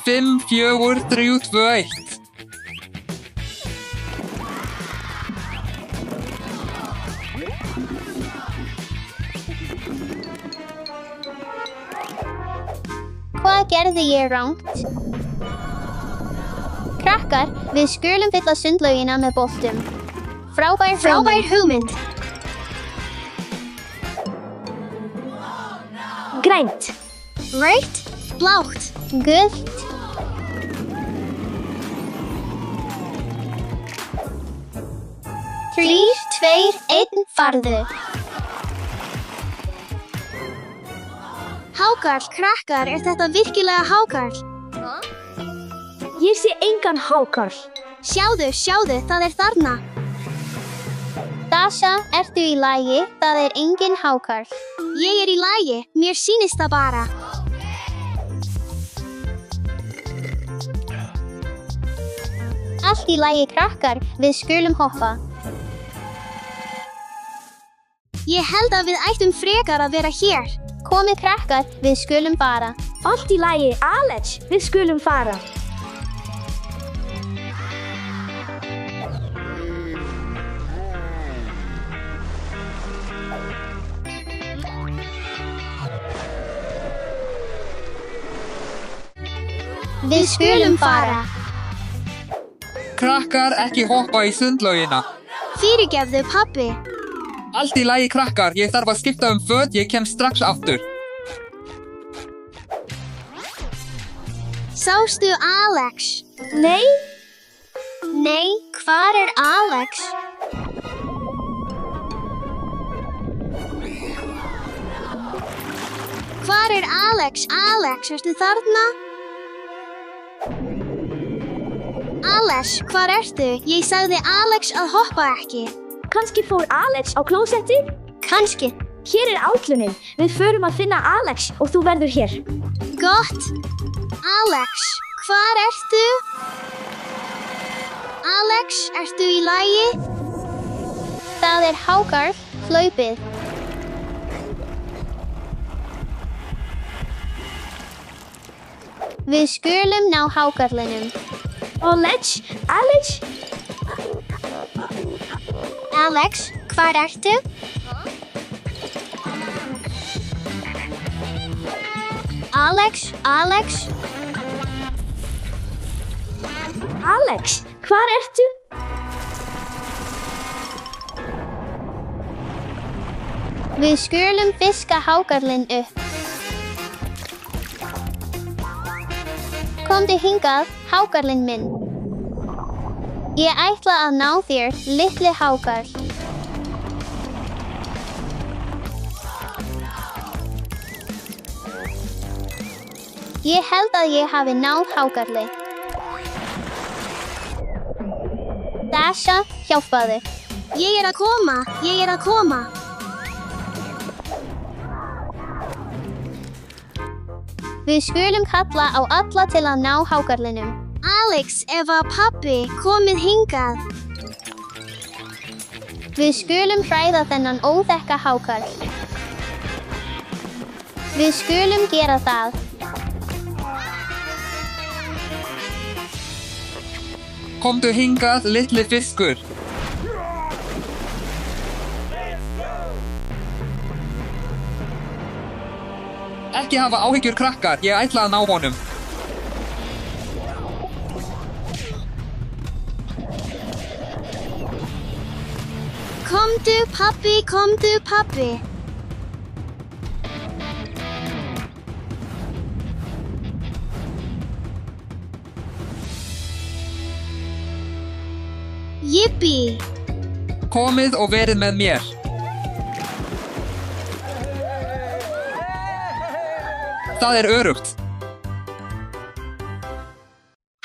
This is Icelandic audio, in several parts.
5, 4, 3, 2, 1. Hvað gerði ég rangt? Krakkar, við skulum fylla sundlaugina með boltum. Frábær hugmynd. Grænt. Rautt. Blátt. Gult. Þrír, tveir, einn, farðu. Hákarl, krakkar, er þetta virkilega hákarl? Ég sé engan hákarl. Sjáðu, það er þarna. Dasha, ertu í lagi? Það er engin hákarl. Ég er í lagi, mér sýnist það bara. Allt í lagi, krakkar, við skulum hoppa. Ég held að við ættum frekar að vera hér. Komið, krakkar, við skulum fara. Allt í lagi, Alex, við skulum fara. Við skulum fara. Krakkar, ekki hoppa í sundlaugina. Fyrirgefðu, pabbi. Allt í lagi, krakkar. Ég þarf að skipta föt, ég kem strax aftur. Sástu Alex? Nei, Nei, hvar er Alex? Hvar er Alex? Alex, ertu þarna? Alex, hvar ertu? Ég sagði Alex að hoppa ekki. kannski fór Alex á klósetti? Kannski. Hér er áætlunin. Við förum að finna Alex og þú verður hér. Gott. Alex, hvar ertu? Alex, ertu í lagi? Það er hákarl, hlaupið. Við skulum ná hákarlinum. Alex? Alex, hvar ertu? Alex? Alex, hvar ertu? Við skulum fiska hákarlinn upp. Komdu hingað, hákarlinn minn. Ég ætla að ná þér, litli hákarl. Ég held að ég hafi náð hákarli. Dasha, hjálpaðu. Ég er að koma. Við skulum kalla á alla til að ná hákarlinum. Alex, Eva, pabbi, komið hingað. Við skulum hræða þennan óþekka hákarl. Við skulum gera það. Komdu hingað, litli fiskur. Ekki hafa áhyggjur, krakkar. Ég ætla að ná honum. Komdu, pabbi. Yippee! Komið og verið með mér. Það er öruggt.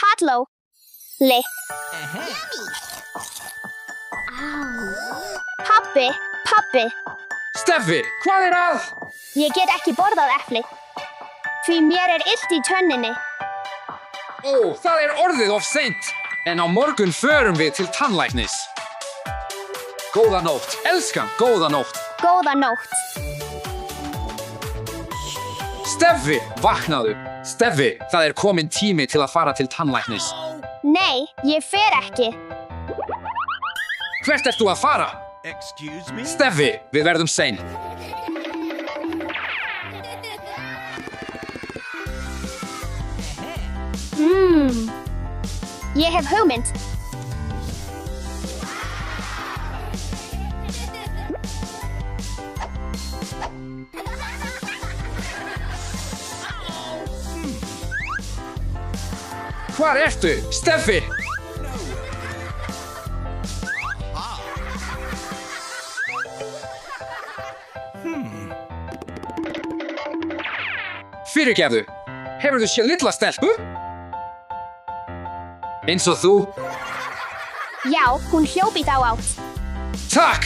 Halló. Li. Pabbi. Steffi, hvað er að? Ég get ekki borðað epli. Því mér er illt í tönninni. Ó, það er orðið of seint. En á morgun förum við til tannlæknis. Góða nótt, elskan, góða nótt. Góða nótt. Steffi, vaknaðu. Steffi, það kominn tími til að fara til tannlæknis. Nei, ég fer ekki. Hvert ert þú að fara? Excuse me? Steffi, við verðum sein. Ég hef hugmynd. Hvar ertu, Steffi? Fyrirgefðu, hefurðu séð litla stelpu? Eins og þú? Já, hún hljóp í þá átt. Takk!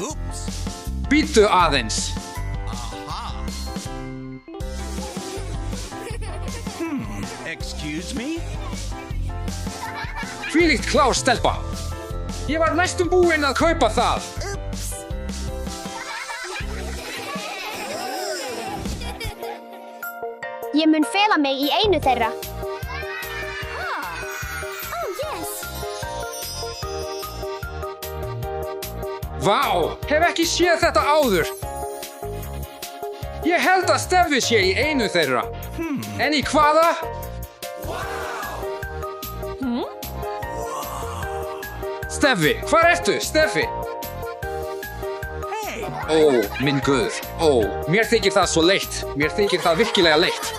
Oops. Bíddu aðeins. Excuse me? Hvílíkt klár stelpa. Ég var næstum búinn að kaupa það. Ég mun fela mig í einu þeirra. Vá, hef ekki séð þetta áður. Ég held að Steffi sé í einu þeirra. En í hvaða? Steffi, hvar ertu, Steffi? Ó, minn guð. Ó, mér þykir það svo leitt. Mér þykir það virkilega leitt.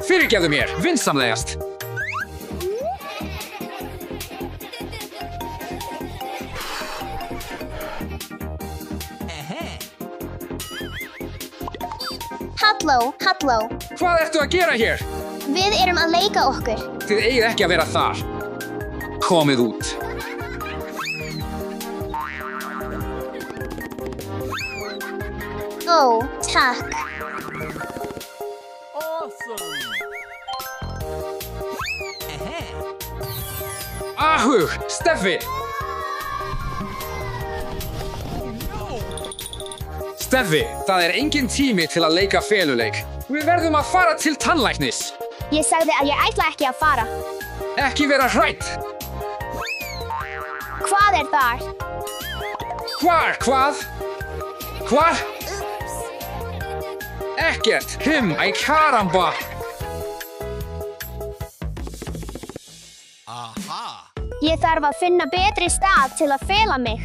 Fyrirgefðu mér, vinsamlegast. Halló. Hvað ertu að gera hér? Við erum að leika okkur. Þið eigið ekki að vera þar. Komið út. Ó, takk. Ahug, Steffi! Steffi, það engin tími til að leika feluleik. Við verðum að fara til tannlæknis. Ég sagði að ég ætla ekki að fara. Ekki vera hrædd. Hvað þar? Hvað? Hvar? Ekkert. Æ, karamba. Ég þarf að finna betri stað til að fela mig.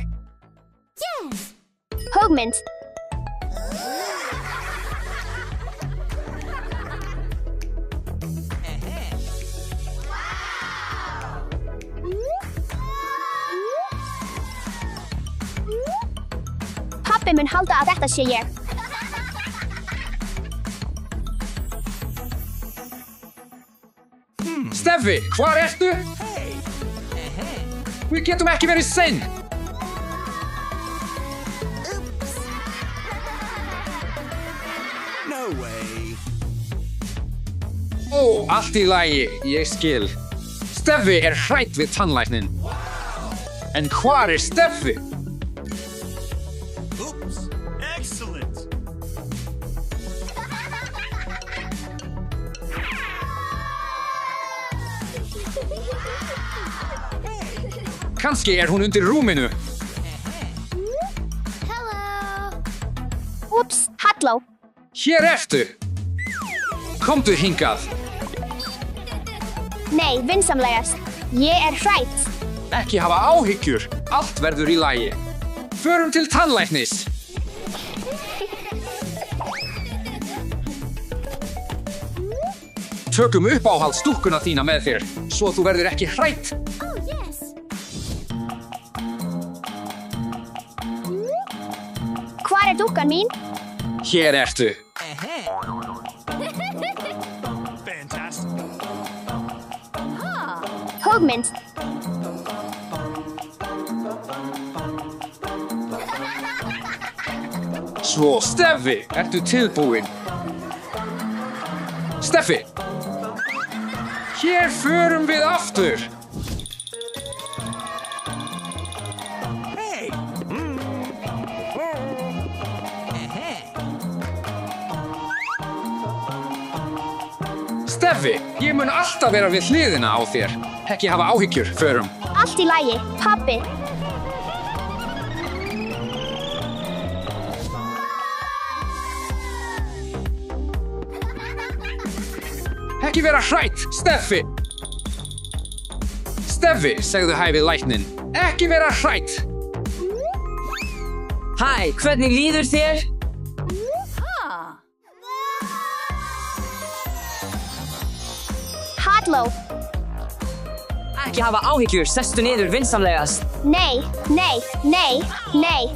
Hugmynd. Pabbi mun halda að þetta sé ég. Steffi, hvar ertu? Við getum ekki verið sein. No way. Ó, allt í lagi, ég skil. Steffi hrædd við tannlæknin. En hvar Steffi? Oops. Excellent. Kannski hún undir rúminu. Úps, halló. Hér ertu. Komdu hingað. Nei, vinsamlegast. Ég hrædd. Ekki hafa áhyggjur. Allt verður í lagi. Förum til tannlæknis. Tökum uppáhaldsdúkkuna þína með þér, svo þú verður ekki hrædd. Hvar dúkkan mín? Hér ertu. Fantastic. Hugmynd. Svo, Steffi, ertu tilbúin? Steffi! Hér förum við aftur. Hey. Steffi, ég mun alltaf vera við hliðina á þér. Ekki hafa áhyggjur, förum. Allt í lagi, pabbi. Ekki vera hrætt, Steffi! Steffi, segðu hæfið læknin. Ekki vera hrætt! Hæ, hvernig líður þér? Halló. Ekki hafa áhyggjur, sestu niður vinsamlegast. Nei, nei, nei, nei.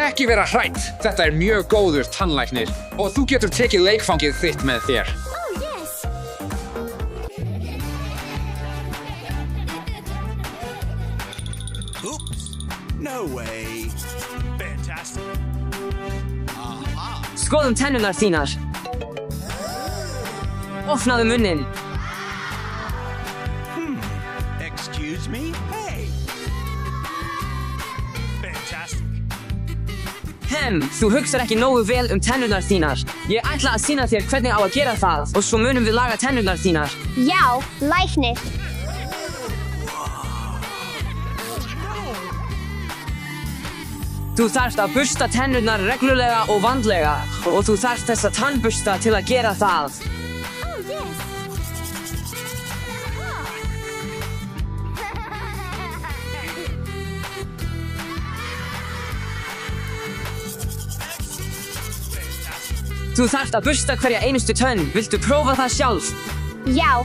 Ekki vera hrætt! Þetta er mjög góður tannlæknir og þú getur tekið leikfangið þitt með þér. Oops. No way. Fantastic. Skoðum tennurnar þínar. Opnaðu munnin. Excuse me? Hey. Fantastic. Þú hugsar ekki nógu vel tennurnar þínar. Ég ætla að sýna þér hvernig á að gera það og svo munum við laga tennurnar þínar. Já, læknir. Þú þarft að bursta tennurnar reglulega og vandlega og þú þarft þessa tannbursta til að gera það. Þú þarft að bursta hverja einustu tönn. Viltu prófa það sjálf? Já.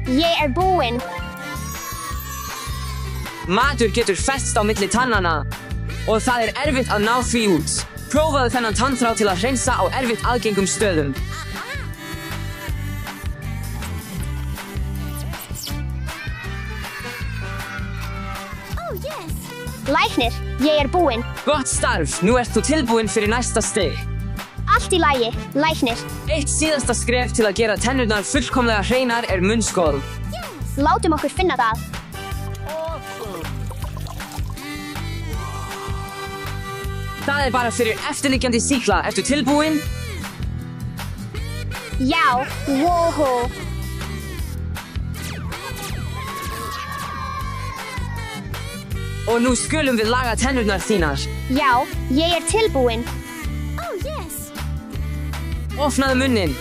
Ég er búinn. Matur getur festst á milli tannana og það er erfitt að ná því út. Prófaðu þennan tannþrá til að hreinsa á erfitt aðgengum stöðum. Læknir, ég er búinn. Gott starf, nú ert þú tilbúinn fyrir næsta stig. Allt í lagi, læknir. Eitt síðasta skref til að gera tennurnar fullkomlega hreinar er munnskol. Látum okkur finna það. Það er bara fyrir eftirliggjandi sýkla. Ertu tilbúinn? Já, woho. Og nú skulum við laga tennurnar þínar. Já, ég er tilbúinn. Opnaðu munnin.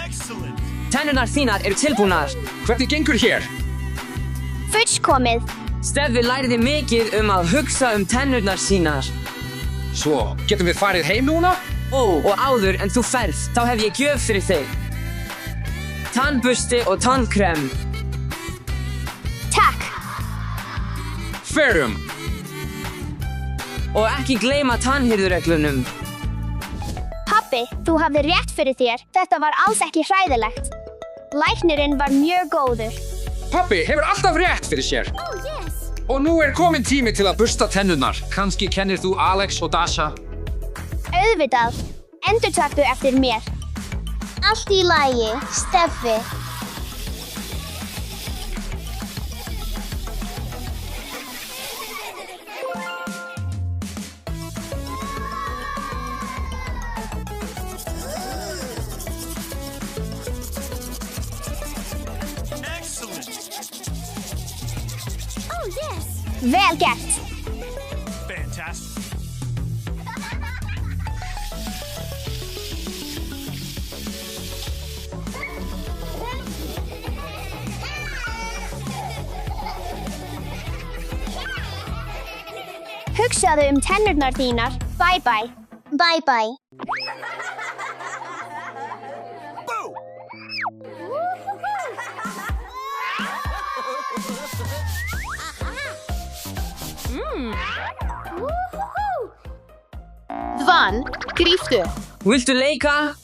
Excellent. Tennurnar þínar eru tilbúnar. Hvernig gengur hér? Fullkomið. Steffi læriði mikið að hugsa tennurnar sínar. Svo, getum við farið heim núna? Og áður en þú ferð, þá hef ég gjöf fyrir þig. Tannbursti og tannkrem. Takk. Förum! Og ekki gleyma tannhirðureglunum. Pabbi, þú hafði rétt fyrir þér. Þetta var alls ekki hræðilegt. Læknirinn var mjög góður. Pabbi hefur alltaf rétt fyrir sér. Og nú er kominn tími til að bursta tennurnar. Kannski kennir þú Alex og Dasha? Auðvitað. Endurtaktu eftir mér. Allt í lagi, Steffi. Excellent. Vel gert. Fantastic. Hugsaðu tennurnar þínar. Bye bye. Bye bye. Boo! Van, gríptu. Viltu leika?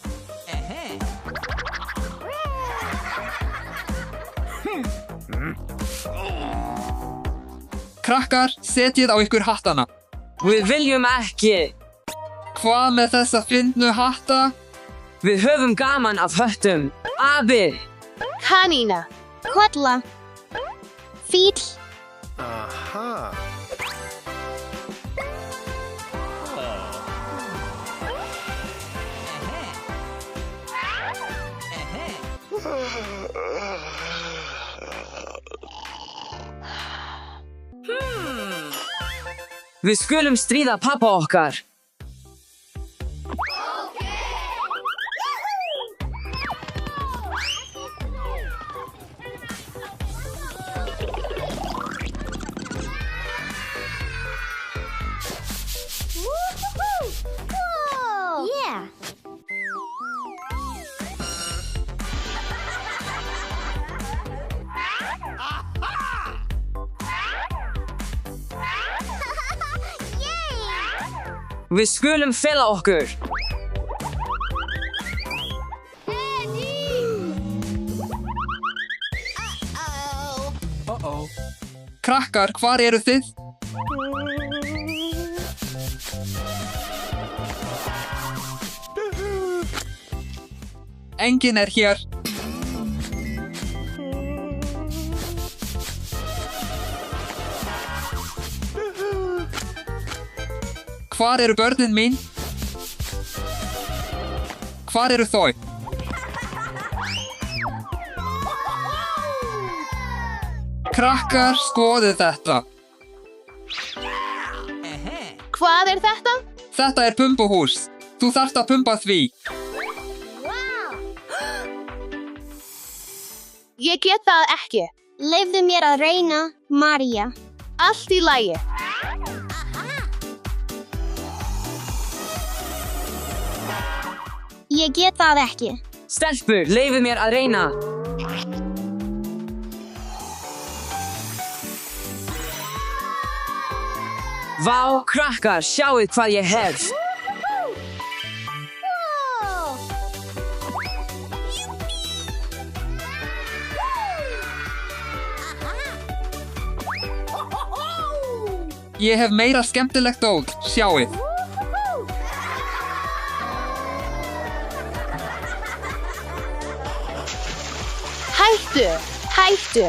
Krakkar, setjið á ykkur hattana. Við viljum ekki. Hvað með þessa fyndnu hatta? Við höfum gaman af höttum. Abi, Kanína, Kolla. Fíll. Við skulum stríða pappa okkar. Yeah. Við skulum fela okkur. Krakkar, hvar eru þið? Enginn er hér. Hvar eru börnin mín? Hvar eru þau? Krakkar, skoðið þetta. Hvað er þetta? Þetta er pumpuhús. Þú þarft að pumpa því. Ég get það ekki. Leyfðu mér að reyna, María. Allt í lagi. Ég get það ekki. Stelpur, leyfið mér að reyna. Vá, krakkar, sjáuð hvað ég hef. Ég hef meira skemmtilegt dót, sjáið. Hættu, hættu.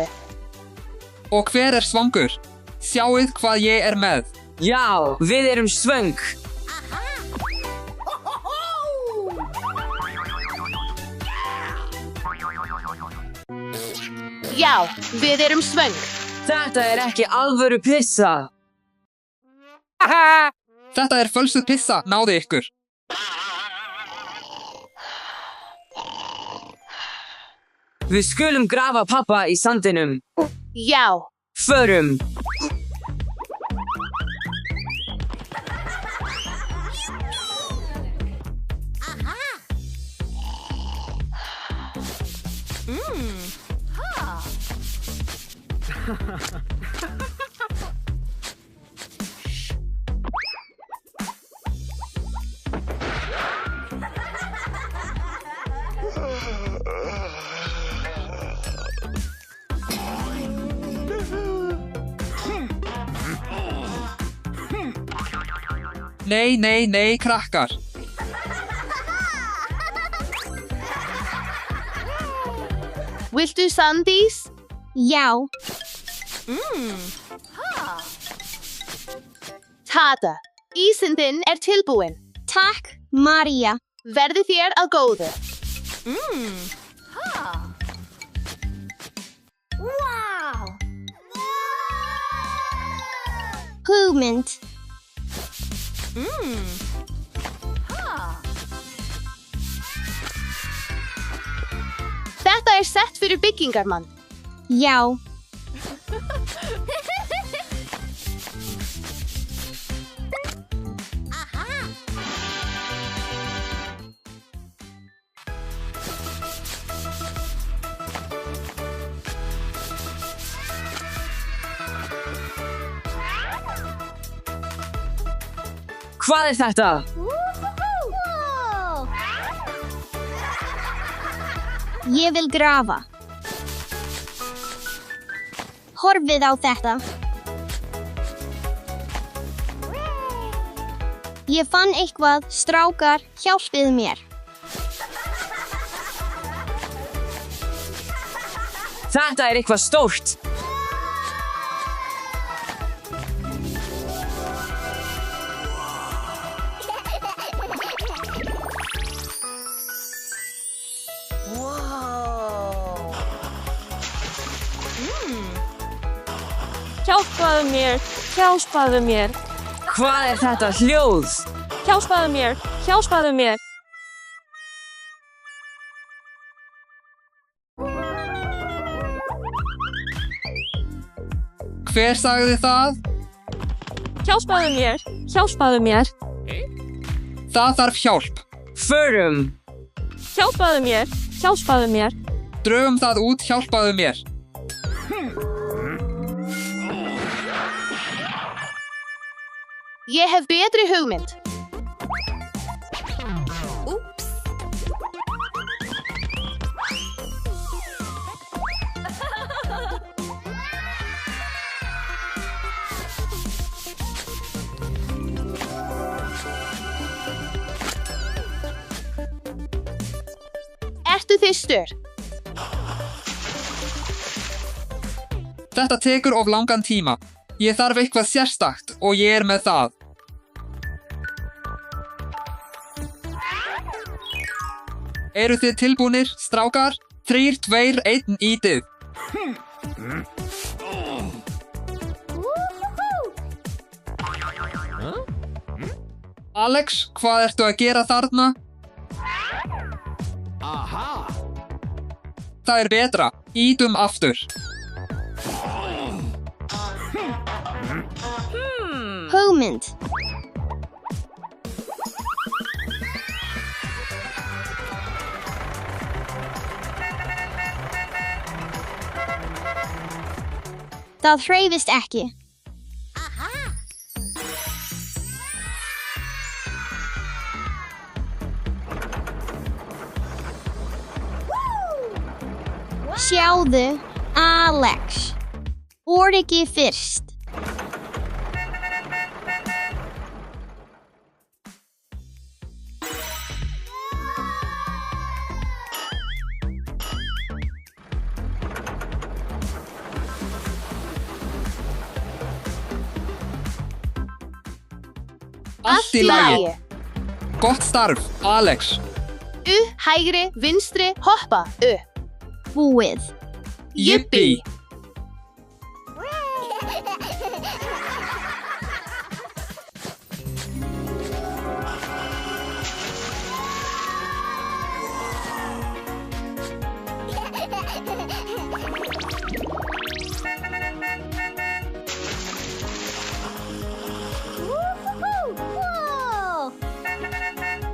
Og hver er svangur? Sjáið hvað ég er með. Já, við erum svöng. Já, við erum svöng. Þetta er ekki alvöru pissa. Þetta er fölsuð pissa, náðu ykkur. Við skulum grafa pappa í sandinum. Já. Förum. Nei, nei, nei, krakkar. Viltu sandís? Já. Tata, ísinn þinn er tilbúinn. Takk, María. Verði þér að góðu. Wow. Hugmynd. Þetta er sett fyrir byggingarmann. Já. Hvað er þetta? Ég vil grafa. Horfið á þetta. Ég fann eitthvað, strákar, hjálpið mér. Þetta er eitthvað stórt. Hjálpaðu mér, hjálpaðu mér, Hvað er þetta hljóð? hjálpaðu mér, hjálpaðu mér. Hver sagði það? Hjálpaðu mér, hjálpaðu mér, Það þarf hjálp. Förum. hjálpaðu mér, hjálpaðu mér. Drögum það út, hjálpaðu mér. Ég hef betri hugmynd. Ertu þyrstur? Þetta tekur of langan tíma. Ég þarf eitthvað sérstakt og ég er með það. Eru þið tilbúnir, strákar? 3, 2, 1, ítið. Alex, hvað ertu að gera þarna? Það er betra. Ítum aftur. Hugmynd. Það hreyfist ekki. Sjáðu, Alex. Origi fyrst. Allt í lagi. Gott starf, Alex. Hægri, vinstri, hoppa, Búið. Yippee.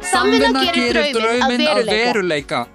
Samvinna gerir drauminn að veruleika.